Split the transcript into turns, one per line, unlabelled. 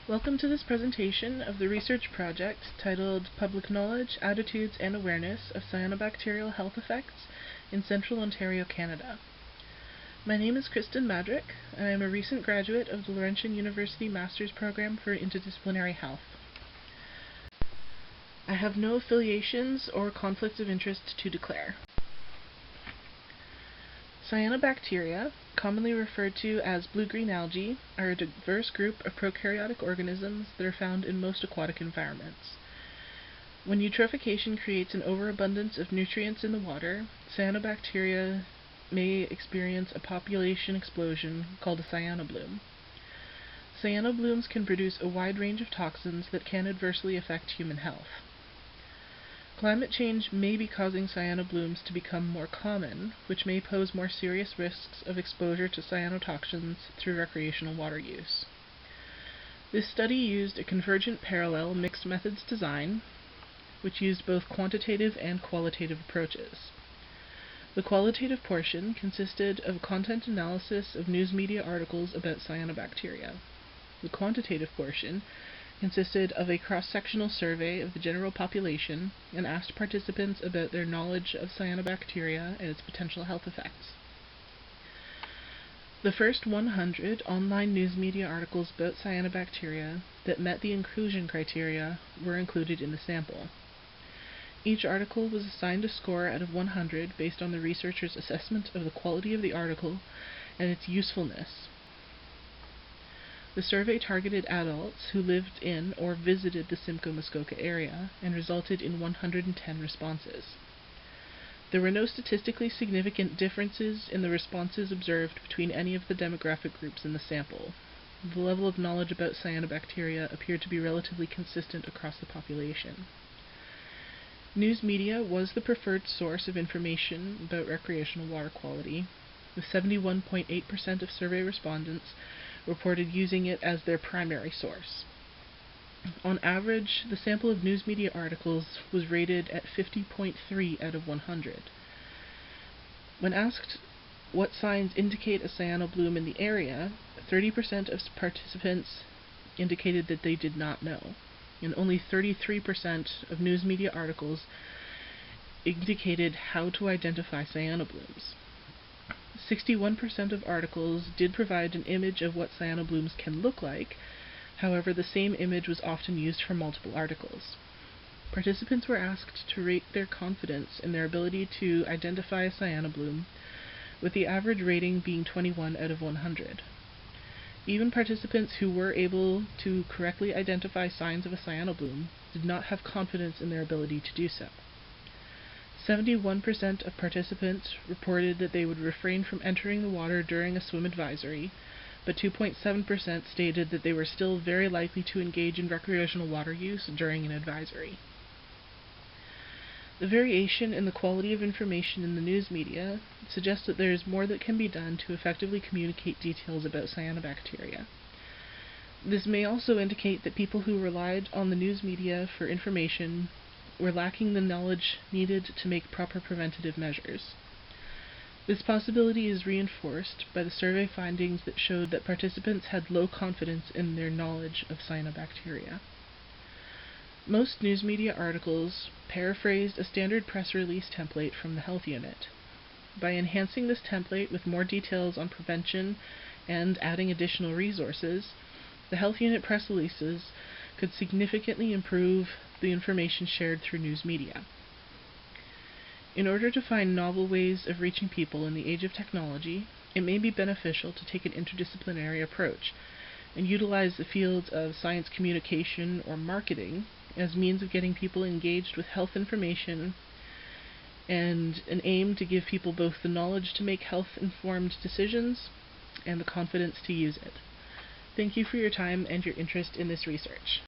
Welcome to this presentation of the research project titled Public Knowledge, Attitudes and Awareness of Cyanobacterial Health Effects in Central Ontario, Canada. My name is MadrickK, and I am a recent graduate of the Laurentian University Master's Program for Interdisciplinary Health. I have no affiliations or conflicts of interest to declare. Cyanobacteria, commonly referred to as blue-green algae, are a diverse group of prokaryotic organisms that are found in most aquatic environments. When eutrophication creates an overabundance of nutrients in the water, cyanobacteria may experience a population explosion called a cyanobloom. Cyanoblooms can produce a wide range of toxins that can adversely affect human health. Climate change may be causing cyanoblooms to become more common, which may pose more serious risks of exposure to cyanotoxins through recreational water use. This study used a convergent parallel mixed methods design, which used both quantitative and qualitative approaches. The qualitative portion consisted of content analysis of news media articles about cyanobacteria. The quantitative portion consisted of a cross-sectional survey of the general population and asked participants about their knowledge of cyanobacteria and its potential health effects. The first 100 online news media articles about cyanobacteria that met the inclusion criteria were included in the sample. Each article was assigned a score out of 100 based on the researcher's assessment of the quality of the article and its usefulness. The survey targeted adults who lived in or visited the Simcoe-Muskoka area and resulted in 110 responses. There were no statistically significant differences in the responses observed between any of the demographic groups in the sample. The level of knowledge about cyanobacteria appeared to be relatively consistent across the population. News media was the preferred source of information about recreational water quality, with 71.8% of survey respondents reported using it as their primary source. On average, the sample of news media articles was rated at 50.3 out of 100. When asked what signs indicate a cyanobloom in the area, 30% of participants indicated that they did not know, and only 33% of news media articles indicated how to identify cyanoblooms. 61% of articles did provide an image of what cyanoblooms can look like. However, the same image was often used for multiple articles. Participants were asked to rate their confidence in their ability to identify a cyanobloom, with the average rating being 21 out of 100. Even participants who were able to correctly identify signs of a cyanobloom did not have confidence in their ability to do so. 71% of participants reported that they would refrain from entering the water during a swim advisory, but 2.7% stated that they were still very likely to engage in recreational water use during an advisory. The variation in the quality of information in the news media suggests that there is more that can be done to effectively communicate details about cyanobacteria. This may also indicate that people who relied on the news media for information were lacking the knowledge needed to make proper preventative measures. This possibility is reinforced by the survey findings that showed that participants had low confidence in their knowledge of cyanobacteria. Most news media articles paraphrased a standard press release template from the Health Unit. By enhancing this template with more details on prevention and adding additional resources, the Health Unit press releases could significantly improve the information shared through news media. In order to find novel ways of reaching people in the age of technology, it may be beneficial to take an interdisciplinary approach and utilize the fields of science communication or marketing as means of getting people engaged with health information and an aim to give people both the knowledge to make health-informed decisions and the confidence to use it. Thank you for your time and your interest in this research.